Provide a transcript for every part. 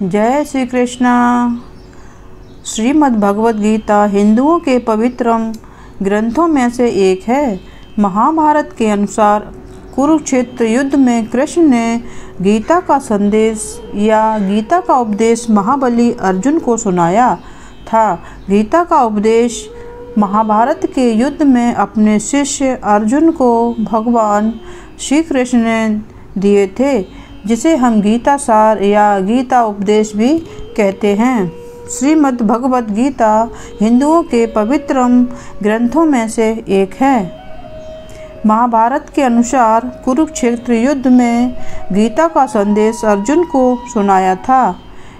जय श्री कृष्णा। श्रीमद् भगवद गीता हिंदुओं के पवित्रम ग्रंथों में से एक है। महाभारत के अनुसार कुरुक्षेत्र युद्ध में कृष्ण ने गीता का संदेश या गीता का उपदेश महाबली अर्जुन को सुनाया था। गीता का उपदेश महाभारत के युद्ध में अपने शिष्य अर्जुन को भगवान श्री कृष्ण ने दिए थे, जिसे हम गीता सार या गीता उपदेश भी कहते हैं। श्रीमद् भगवद गीता हिंदुओं के पवित्रम ग्रंथों में से एक है। महाभारत के अनुसार कुरुक्षेत्र युद्ध में गीता का संदेश अर्जुन को सुनाया था।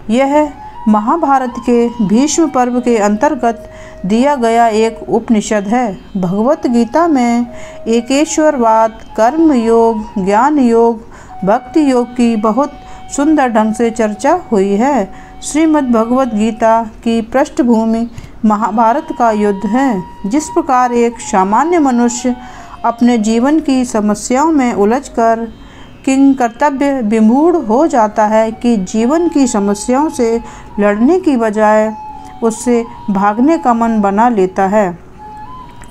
यह महाभारत के भीष्म पर्व के अंतर्गत दिया गया एक उपनिषद है। भगवत गीता में एकेश्वरवाद, कर्म योग, ज्ञान योग, भक्ति योग की बहुत सुंदर ढंग से चर्चा हुई है। श्रीमद् भगवद गीता की पृष्ठभूमि महाभारत का युद्ध है। जिस प्रकार एक सामान्य मनुष्य अपने जीवन की समस्याओं में उलझकर किंग कर्तव्य विमूढ़ हो जाता है कि जीवन की समस्याओं से लड़ने की बजाय उससे भागने का मन बना लेता है,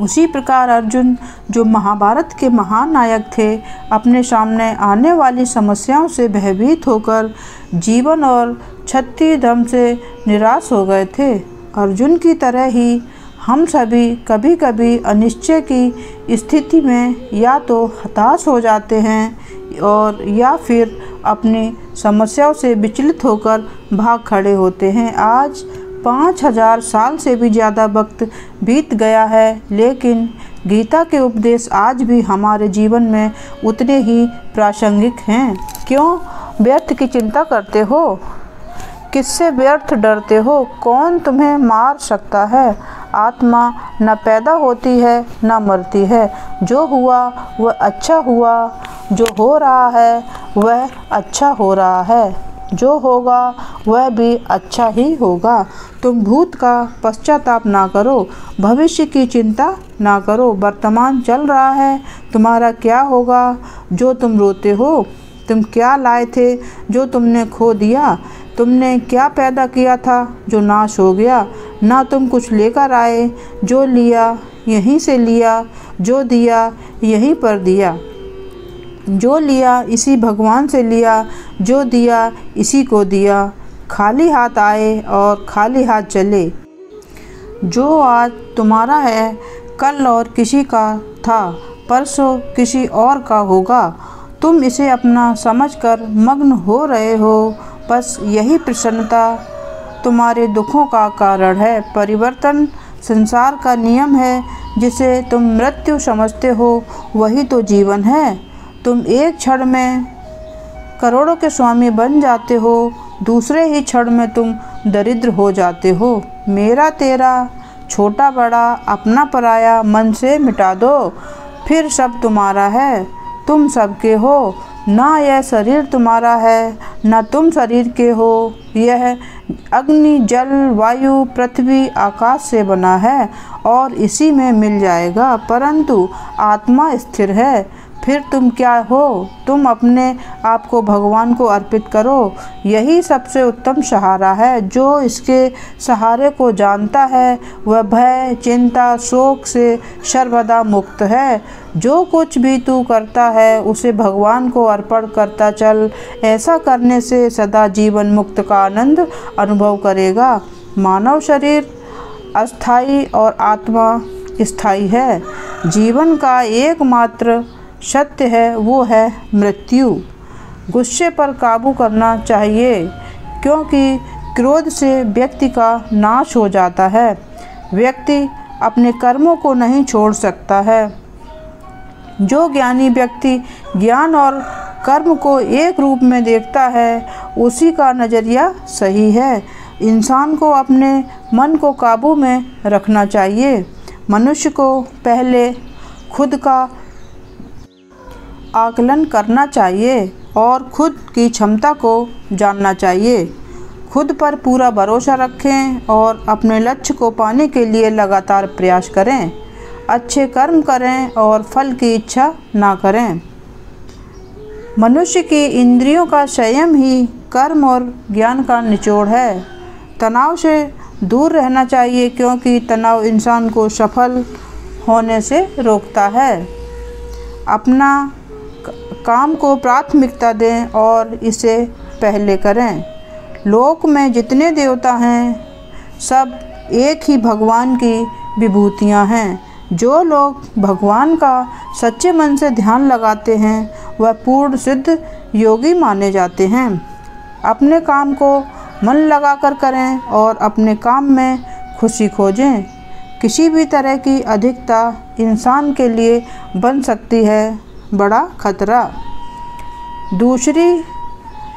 उसी प्रकार अर्जुन, जो महाभारत के महानायक थे, अपने सामने आने वाली समस्याओं से भयभीत होकर जीवन और क्षत्रिय धर्म से निराश हो गए थे। अर्जुन की तरह ही हम सभी कभी कभी अनिश्चय की स्थिति में या तो हताश हो जाते हैं और या फिर अपनी समस्याओं से विचलित होकर भाग खड़े होते हैं। आज 5000 साल से भी ज़्यादा वक्त बीत गया है, लेकिन गीता के उपदेश आज भी हमारे जीवन में उतने ही प्रासंगिक हैं। क्यों व्यर्थ की चिंता करते हो? किससे व्यर्थ डरते हो? कौन तुम्हें मार सकता है? आत्मा न पैदा होती है न मरती है। जो हुआ वह अच्छा हुआ, जो हो रहा है वह अच्छा हो रहा है, जो होगा वह भी अच्छा ही होगा। तुम भूत का पश्चाताप ना करो, भविष्य की चिंता ना करो। वर्तमान चल रहा है, तुम्हारा क्या होगा जो तुम रोते हो? तुम क्या लाए थे जो तुमने खो दिया? तुमने क्या पैदा किया था जो नाश हो गया? ना तुम कुछ लेकर आए, जो लिया यहीं से लिया, जो दिया यहीं पर दिया, जो लिया इसी भगवान से लिया, जो दिया इसी को दिया। खाली हाथ आए और खाली हाथ चले। जो आज तुम्हारा है कल और किसी का था, परसों किसी और का होगा। तुम इसे अपना समझकर मग्न हो रहे हो, बस यही प्रसन्नता तुम्हारे दुखों का कारण है। परिवर्तन संसार का नियम है। जिसे तुम मृत्यु समझते हो वही तो जीवन है। तुम एक क्षण में करोड़ों के स्वामी बन जाते हो, दूसरे ही क्षण में तुम दरिद्र हो जाते हो। मेरा तेरा, छोटा बड़ा, अपना पराया मन से मिटा दो, फिर सब तुम्हारा है। तुम सबके हो, ना यह शरीर तुम्हारा है ना तुम शरीर के हो। यह अग्नि, जल, वायु, पृथ्वी, आकाश से बना है और इसी में मिल जाएगा, परंतु आत्मा स्थिर है। फिर तुम क्या हो? तुम अपने आप को भगवान को अर्पित करो। यही सबसे उत्तम सहारा है। जो इसके सहारे को जानता है वह भय, चिंता, शोक से सर्वदा मुक्त है। जो कुछ भी तू करता है उसे भगवान को अर्पण करता चल। ऐसा करने से सदा जीवन मुक्त का आनंद अनुभव करेगा। मानव शरीर अस्थाई और आत्मा स्थायी है। जीवन का एकमात्र सत्य है वो है मृत्यु। गुस्से पर काबू करना चाहिए, क्योंकि क्रोध से व्यक्ति का नाश हो जाता है। व्यक्ति अपने कर्मों को नहीं छोड़ सकता है। जो ज्ञानी व्यक्ति ज्ञान और कर्म को एक रूप में देखता है, उसी का नज़रिया सही है। इंसान को अपने मन को काबू में रखना चाहिए। मनुष्य को पहले खुद का आकलन करना चाहिए और खुद की क्षमता को जानना चाहिए। खुद पर पूरा भरोसा रखें और अपने लक्ष्य को पाने के लिए लगातार प्रयास करें। अच्छे कर्म करें और फल की इच्छा ना करें। मनुष्य की इंद्रियों का संयम ही कर्म और ज्ञान का निचोड़ है। तनाव से दूर रहना चाहिए क्योंकि तनाव इंसान को सफल होने से रोकता है। अपना काम को प्राथमिकता दें और इसे पहले करें। लोक में जितने देवता हैं सब एक ही भगवान की विभूतियाँ हैं। जो लोग भगवान का सच्चे मन से ध्यान लगाते हैं वह पूर्ण सिद्ध योगी माने जाते हैं। अपने काम को मन लगाकर करें और अपने काम में खुशी खोजें। किसी भी तरह की अधिकता इंसान के लिए बन सकती है बड़ा खतरा।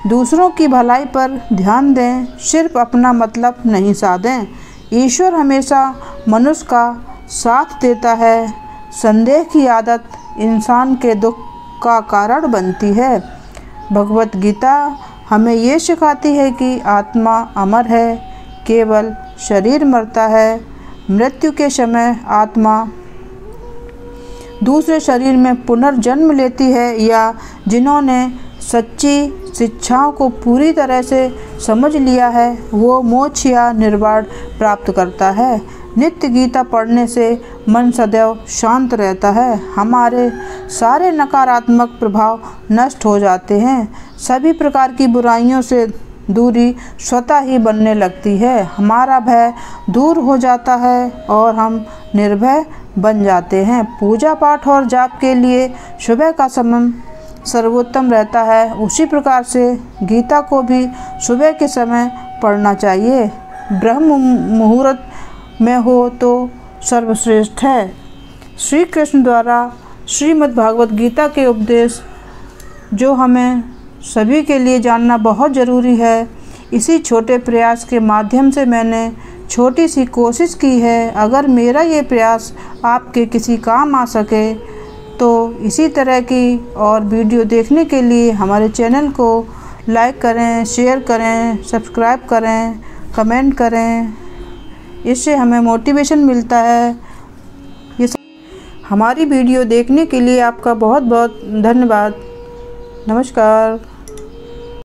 दूसरों की भलाई पर ध्यान दें, सिर्फ अपना मतलब नहीं साधें। ईश्वर हमेशा मनुष्य का साथ देता है। संदेह की आदत इंसान के दुख का कारण बनती है। भगवत गीता हमें ये सिखाती है कि आत्मा अमर है, केवल शरीर मरता है। मृत्यु के समय आत्मा दूसरे शरीर में पुनर्जन्म लेती है या जिन्होंने सच्ची शिक्षाओं को पूरी तरह से समझ लिया है वो मोक्ष या निर्वाण प्राप्त करता है। नित्य गीता पढ़ने से मन सदैव शांत रहता है। हमारे सारे नकारात्मक प्रभाव नष्ट हो जाते हैं। सभी प्रकार की बुराइयों से दूरी स्वतः ही बनने लगती है। हमारा भय दूर हो जाता है और हम निर्भय बन जाते हैं। पूजा पाठ और जाप के लिए सुबह का समय सर्वोत्तम रहता है। उसी प्रकार से गीता को भी सुबह के समय पढ़ना चाहिए। ब्रह्म मुहूर्त में हो तो सर्वश्रेष्ठ है। श्री कृष्ण द्वारा श्रीमद् भागवत गीता के उपदेश जो हमें सभी के लिए जानना बहुत ज़रूरी है। इसी छोटे प्रयास के माध्यम से मैंने छोटी सी कोशिश की है। अगर मेरा ये प्रयास आपके किसी काम आ सके तो इसी तरह की और वीडियो देखने के लिए हमारे चैनल को लाइक करें, शेयर करें, सब्सक्राइब करें, कमेंट करें। इससे हमें मोटिवेशन मिलता है। ये हमारी वीडियो देखने के लिए आपका बहुत बहुत धन्यवाद। नमस्कार।